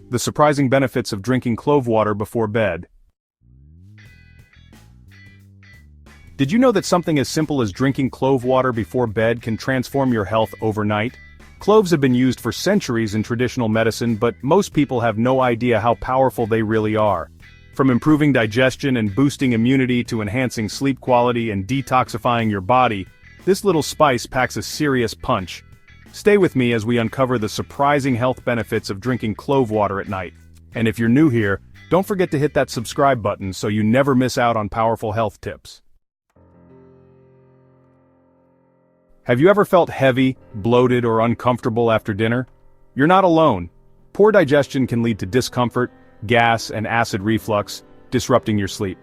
The surprising benefits of drinking clove water before bed. Did you know that something as simple as drinking clove water before bed can transform your health overnight? Cloves have been used for centuries in traditional medicine, but most people have no idea how powerful they really are. From improving digestion and boosting immunity to enhancing sleep quality and detoxifying your body, this little spice packs a serious punch. Stay with me as we uncover the surprising health benefits of drinking clove water at night. And if you're new here, don't forget to hit that subscribe button so you never miss out on powerful health tips. Have you ever felt heavy, bloated, or uncomfortable after dinner? You're not alone. Poor digestion can lead to discomfort, gas, and acid reflux, disrupting your sleep.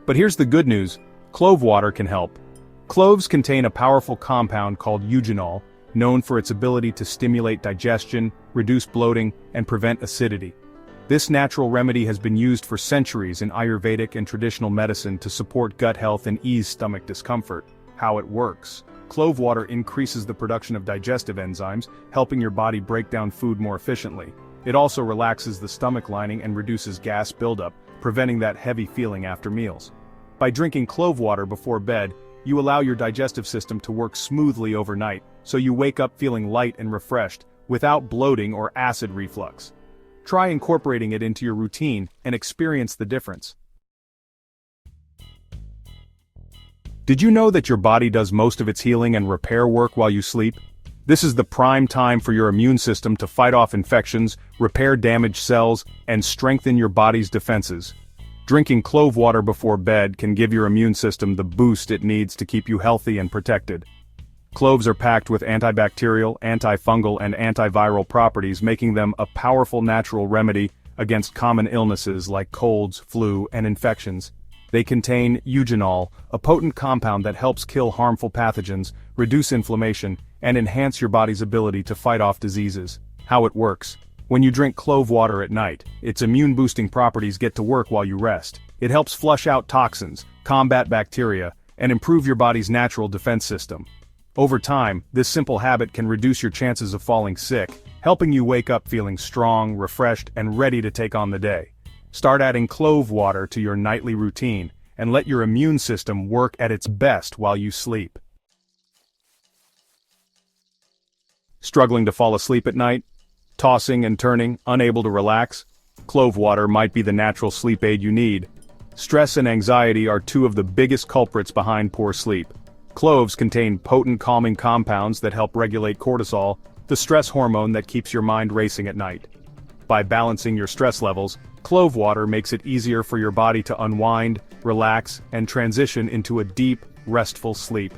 But here's the good news: clove water can help. Cloves contain a powerful compound called eugenol, known for its ability to stimulate digestion, reduce bloating, and prevent acidity. This natural remedy has been used for centuries in Ayurvedic and traditional medicine to support gut health and ease stomach discomfort. How it works: clove water increases the production of digestive enzymes, helping your body break down food more efficiently. It also relaxes the stomach lining and reduces gas buildup, preventing that heavy feeling after meals. By drinking clove water before bed, you allow your digestive system to work smoothly overnight, so you wake up feeling light and refreshed, without bloating or acid reflux. Try incorporating it into your routine and experience the difference. Did you know that your body does most of its healing and repair work while you sleep? This is the prime time for your immune system to fight off infections, repair damaged cells, and strengthen your body's defenses. Drinking clove water before bed can give your immune system the boost it needs to keep you healthy and protected. Cloves are packed with antibacterial, antifungal, and antiviral properties, making them a powerful natural remedy against common illnesses like colds, flu, and infections. They contain eugenol, a potent compound that helps kill harmful pathogens, reduce inflammation, and enhance your body's ability to fight off diseases. How it works: when you drink clove water at night, its immune-boosting properties get to work while you rest. It helps flush out toxins, combat bacteria, and improve your body's natural defense system. Over time, this simple habit can reduce your chances of falling sick, helping you wake up feeling strong, refreshed, and ready to take on the day. Start adding clove water to your nightly routine, and let your immune system work at its best while you sleep. Struggling to fall asleep at night? Tossing and turning, unable to relax? Clove water might be the natural sleep aid you need. Stress and anxiety are two of the biggest culprits behind poor sleep. Cloves contain potent calming compounds that help regulate cortisol, the stress hormone that keeps your mind racing at night. By balancing your stress levels, clove water makes it easier for your body to unwind, relax, and transition into a deep, restful sleep.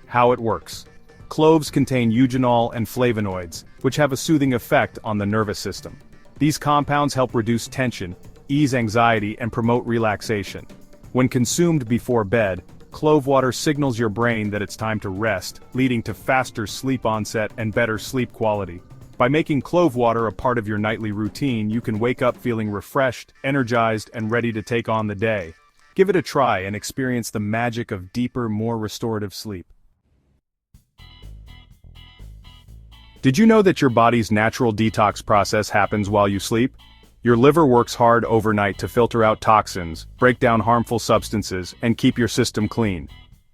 How it works: cloves contain eugenol and flavonoids, which have a soothing effect on the nervous system. These compounds help reduce tension, ease anxiety, and promote relaxation. When consumed before bed, clove water signals your brain that it's time to rest, leading to faster sleep onset and better sleep quality. By making clove water a part of your nightly routine, you can wake up feeling refreshed, energized, and ready to take on the day. Give it a try and experience the magic of deeper, more restorative sleep. Did you know that your body's natural detox process happens while you sleep? Your liver works hard overnight to filter out toxins, break down harmful substances, and keep your system clean.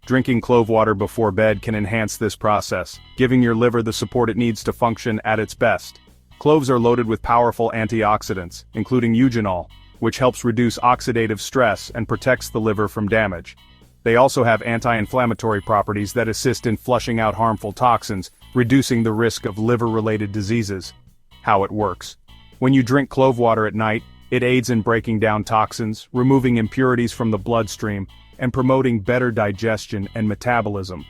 Drinking clove water before bed can enhance this process, giving your liver the support it needs to function at its best. Cloves are loaded with powerful antioxidants, including eugenol, which helps reduce oxidative stress and protects the liver from damage. They also have anti-inflammatory properties that assist in flushing out harmful toxins, reducing the risk of liver-related diseases. How it works: when you drink clove water at night, it aids in breaking down toxins, removing impurities from the bloodstream, and promoting better digestion and metabolism.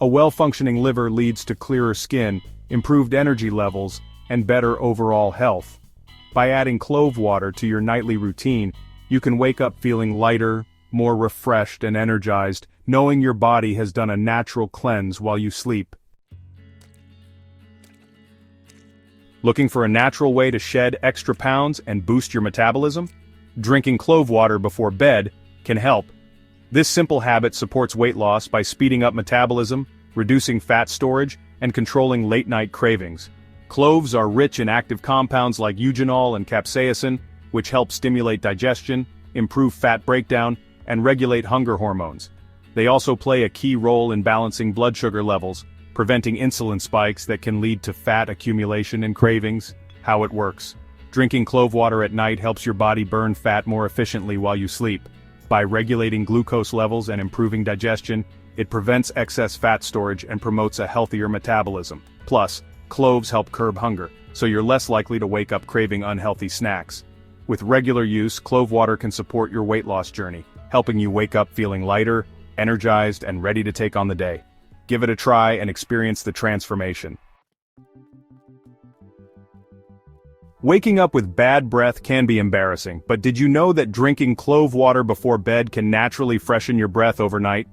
A well-functioning liver leads to clearer skin, improved energy levels, and better overall health. By adding clove water to your nightly routine, you can wake up feeling lighter, more refreshed and energized, knowing your body has done a natural cleanse while you sleep. Looking for a natural way to shed extra pounds and boost your metabolism? Drinking clove water before bed can help. This simple habit supports weight loss by speeding up metabolism, reducing fat storage, and controlling late-night cravings. Cloves are rich in active compounds like eugenol and capsaicin, which help stimulate digestion, improve fat breakdown, and regulate hunger hormones. They also play a key role in balancing blood sugar levels, preventing insulin spikes that can lead to fat accumulation and cravings. How it works. Drinking clove water at night helps your body burn fat more efficiently while you sleep. By regulating glucose levels and improving digestion, it prevents excess fat storage and promotes a healthier metabolism. Plus, cloves help curb hunger, so you're less likely to wake up craving unhealthy snacks. With regular use, clove water can support your weight loss journey, helping you wake up feeling lighter, energized, and ready to take on the day. Give it a try and experience the transformation. Waking up with bad breath can be embarrassing, but did you know that drinking clove water before bed can naturally freshen your breath overnight?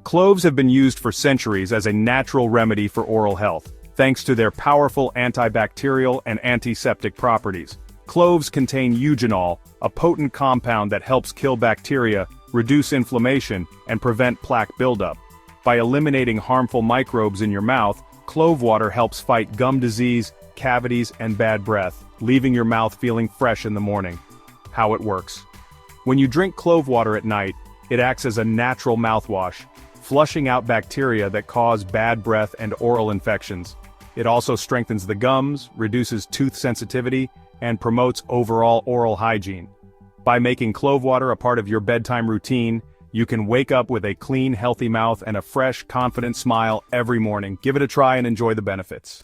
Cloves have been used for centuries as a natural remedy for oral health, thanks to their powerful antibacterial and antiseptic properties. Cloves contain eugenol, a potent compound that helps kill bacteria, reduce inflammation, and prevent plaque buildup. By eliminating harmful microbes in your mouth, clove water helps fight gum disease, cavities, and bad breath, leaving your mouth feeling fresh in the morning. How it works. When you drink clove water at night, it acts as a natural mouthwash, flushing out bacteria that cause bad breath and oral infections. It also strengthens the gums, reduces tooth sensitivity, and promotes overall oral hygiene. By making clove water a part of your bedtime routine, you can wake up with a clean, healthy mouth and a fresh, confident smile every morning. Give it a try and enjoy the benefits.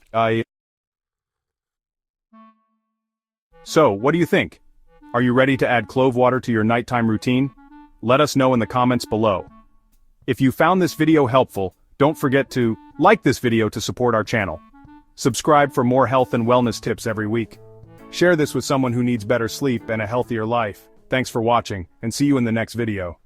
So, what do you think? Are you ready to add clove water to your nighttime routine? Let us know in the comments below. If you found this video helpful, don't forget to like this video to support our channel. Subscribe for more health and wellness tips every week. Share this with someone who needs better sleep and a healthier life. Thanks for watching, and see you in the next video.